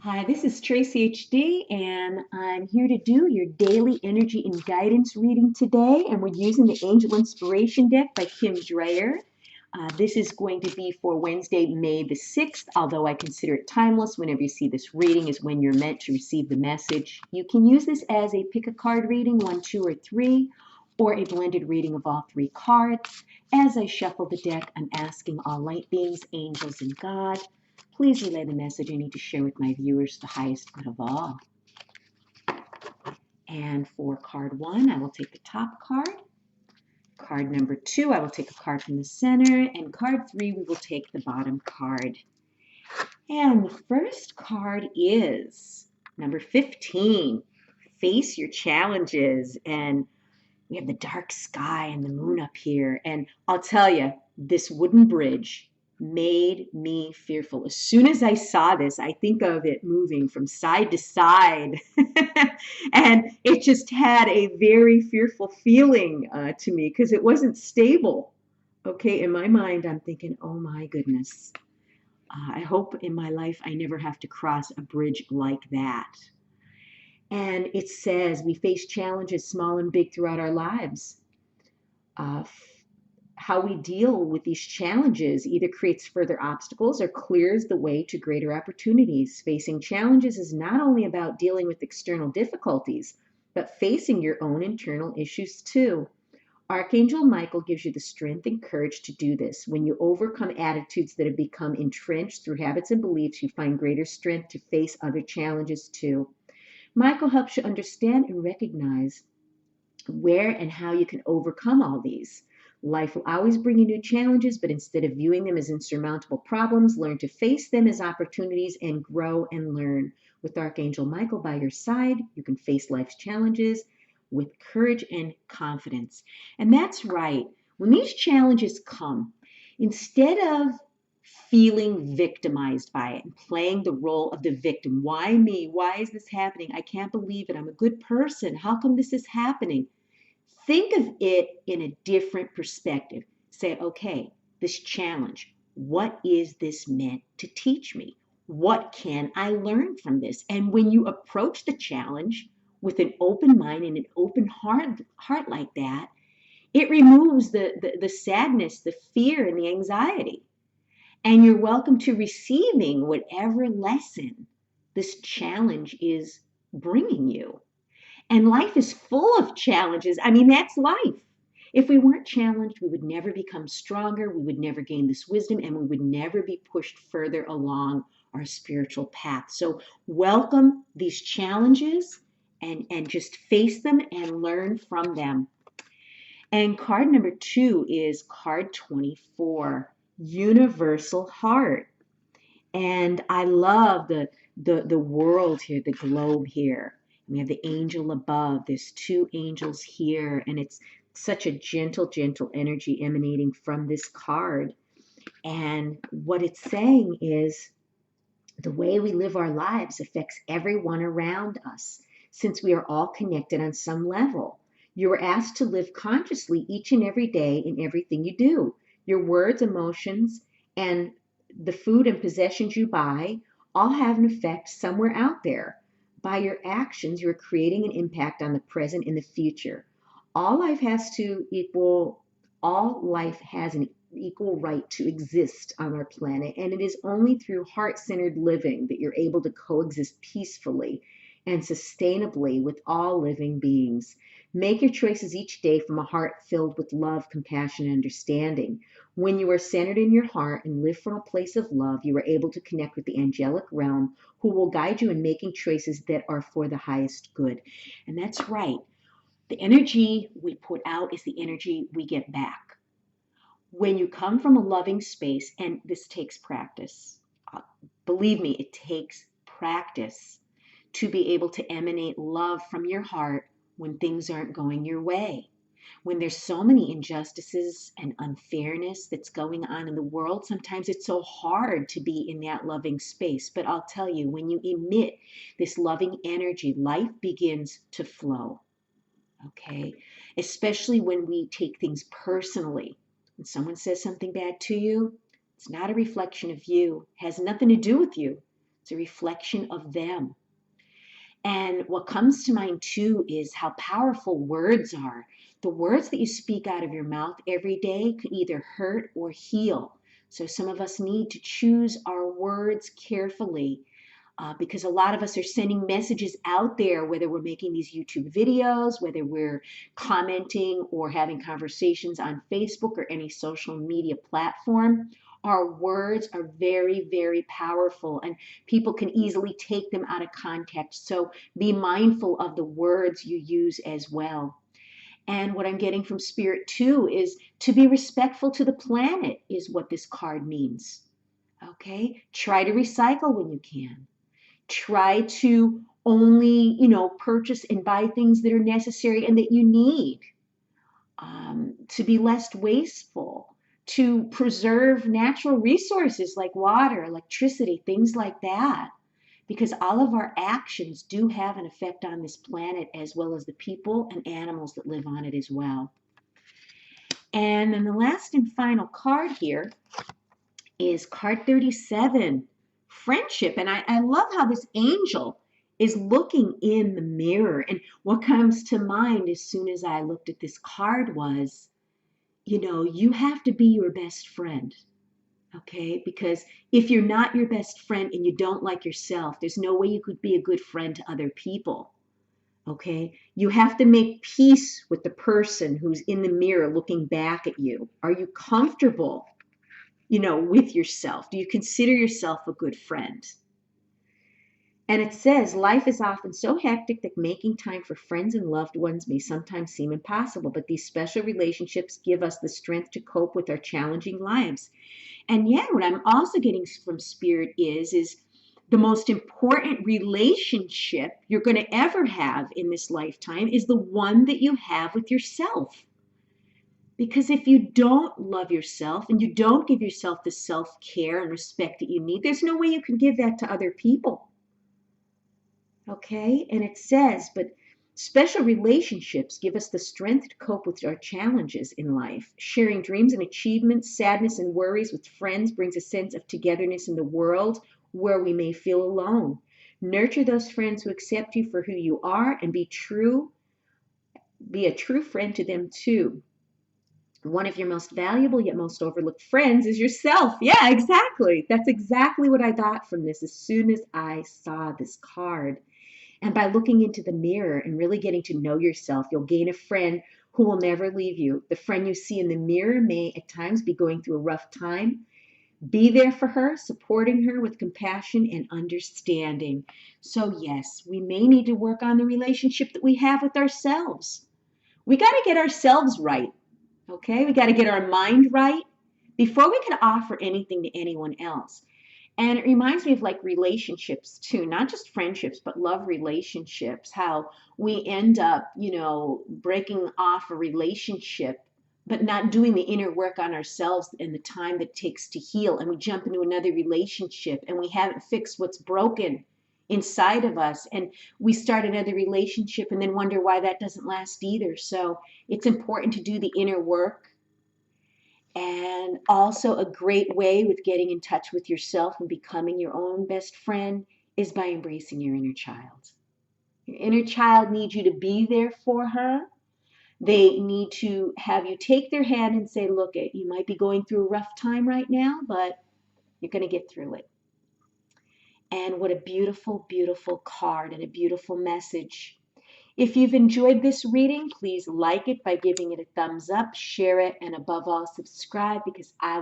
Hi, this is Tracy HD, and I'm here to do your daily energy and guidance reading today. And we're using the Angel Inspiration deck by Kim Dreyer. This is going to be for Wednesday, May the 6th, although I consider it timeless. Whenever you see this reading is when you're meant to receive the message. You can use this as a pick a card reading, 1, 2, or 3, or a blended reading of all 3 cards. As I shuffle the deck, I'm asking all light beings, angels, and God, please relay the message I need to share with my viewers, the highest good of all. And for card 1, I will take the top card. Card number 2, I will take a card from the center. And card 3, we will take the bottom card. And the first card is number 15, Face Your Challenges. And we have the dark sky and the moon up here. And I'll tell you, this wooden bridge made me fearful. As soon as I saw this, I think of it moving from side to side. And it just had a very fearful feeling to me because it wasn't stable. Okay, in my mind, I'm thinking, oh my goodness. I hope in my life I never have to cross a bridge like that. And it says we face challenges small and big throughout our lives. Uh, how we deal with these challenges either creates further obstacles or clears the way to greater opportunities. Facing challenges is not only about dealing with external difficulties, but facing your own internal issues too. Archangel Michael gives you the strength and courage to do this. When you overcome attitudes that have become entrenched through habits and beliefs, you find greater strength to face other challenges too. Michael helps you understand and recognize where and how you can overcome all these. Life will always bring you new challenges, but instead of viewing them as insurmountable problems, learn to face them as opportunities and grow and learn. With Archangel Michael by your side, you can face life's challenges with courage and confidence. And that's right. When these challenges come, instead of feeling victimized by it and playing the role of the victim, why me? Why is this happening? I can't believe it. I'm a good person. How come this is happening? Think of it in a different perspective. Say, okay, this challenge, what is this meant to teach me? What can I learn from this? And when you approach the challenge with an open mind and an open heart like that, it removes the sadness, the fear, and the anxiety. And you're welcome to receiving whatever lesson this challenge is bringing you. And life is full of challenges. I mean, that's life. If we weren't challenged, we would never become stronger, we would never gain this wisdom, and we would never be pushed further along our spiritual path. So welcome these challenges and just face them and learn from them. And card number 2 is card 24, Universal Heart. And I love the world here, the globe here. We have the angel above. There's 2 angels here, and it's such a gentle, gentle energy emanating from this card. And what it's saying is the way we live our lives affects everyone around us, since we are all connected on some level. You are asked to live consciously each and every day in everything you do. Your words, emotions, and the food and possessions you buy all have an effect somewhere out there. By your actions, you're creating an impact on the present and the future. All life has to equal, all life has an equal right to exist on our planet, and it is only through heart-centered living that you're able to coexist peacefully and sustainably with all living beings. Make your choices each day from a heart filled with love, compassion, and understanding. When you are centered in your heart and live from a place of love, you are able to connect with the angelic realm who will guide you in making choices that are for the highest good. And that's right. The energy we put out is the energy we get back. When you come from a loving space, and this takes practice, believe me, it takes practice to be able to emanate love from your heart when things aren't going your way. When there's so many injustices and unfairness that's going on in the world, sometimes it's so hard to be in that loving space. But I'll tell you, when you emit this loving energy, life begins to flow. Okay? Especially when we take things personally. When someone says something bad to you, it's not a reflection of you, it has nothing to do with you. It's a reflection of them. And what comes to mind too is how powerful words are. The words that you speak out of your mouth every day could either hurt or heal. So some of us need to choose our words carefully, because a lot of us are sending messages out there, whether we're making these YouTube videos, whether we're commenting or having conversations on Facebook or any social media platform. Our words are very, very powerful, and people can easily take them out of context. So be mindful of the words you use as well. And what I'm getting from Spirit too is to be respectful to the planet, is what this card means. Okay? Try to recycle when you can. Try to only, purchase and buy things that are necessary and that you need. To be less wasteful, to preserve natural resources like water, electricity, things like that. Because all of our actions do have an effect on this planet, as well as the people and animals that live on it as well. And then the last and final card here is card 37, friendship. And I love how this angel is looking in the mirror. And what comes to mind as soon as I looked at this card was, you have to be your best friend. Okay? Because if you're not your best friend and you don't like yourself, there's no way you could be a good friend to other people. Okay? You have to make peace with the person who's in the mirror looking back at you. Are you comfortable, with yourself? Do you consider yourself a good friend? And it says, life is often so hectic that making time for friends and loved ones may sometimes seem impossible, but these special relationships give us the strength to cope with our challenging lives. And yeah, what I'm also getting from Spirit is the most important relationship you're going to ever have in this lifetime is the one that you have with yourself. Because if you don't love yourself and you don't give yourself the self-care and respect that you need, there's no way you can give that to other people. Okay? And it says, but special relationships give us the strength to cope with our challenges in life. Sharing dreams and achievements, sadness and worries with friends brings a sense of togetherness in the world where we may feel alone. Nurture those friends who accept you for who you are and be a true friend to them too. One of your most valuable yet most overlooked friends is yourself. Yeah, exactly. That's exactly what I got from this as soon as I saw this card. And by looking into the mirror and really getting to know yourself, you'll gain a friend who will never leave you. The friend you see in the mirror may at times be going through a rough time. Be there for her, supporting her with compassion and understanding. So yes, we may need to work on the relationship that we have with ourselves. We got to get ourselves right. Okay? We got to get our mind right before we can offer anything to anyone else. And it reminds me of like relationships too, not just friendships, but love relationships, how we end up, breaking off a relationship, but not doing the inner work on ourselves and the time that it takes to heal. And we jump into another relationship and we haven't fixed what's broken inside of us. And we start another relationship and then wonder why that doesn't last either. So it's important to do the inner work. And also a great way with getting in touch with yourself and becoming your own best friend is by embracing your inner child. Your inner child needs you to be there for her. They need to have you take their hand and say, look, you might be going through a rough time right now, but you're going to get through it. And what a beautiful, beautiful card and a beautiful message. If you've enjoyed this reading, please like it by giving it a thumbs up, share it, and above all, subscribe, because I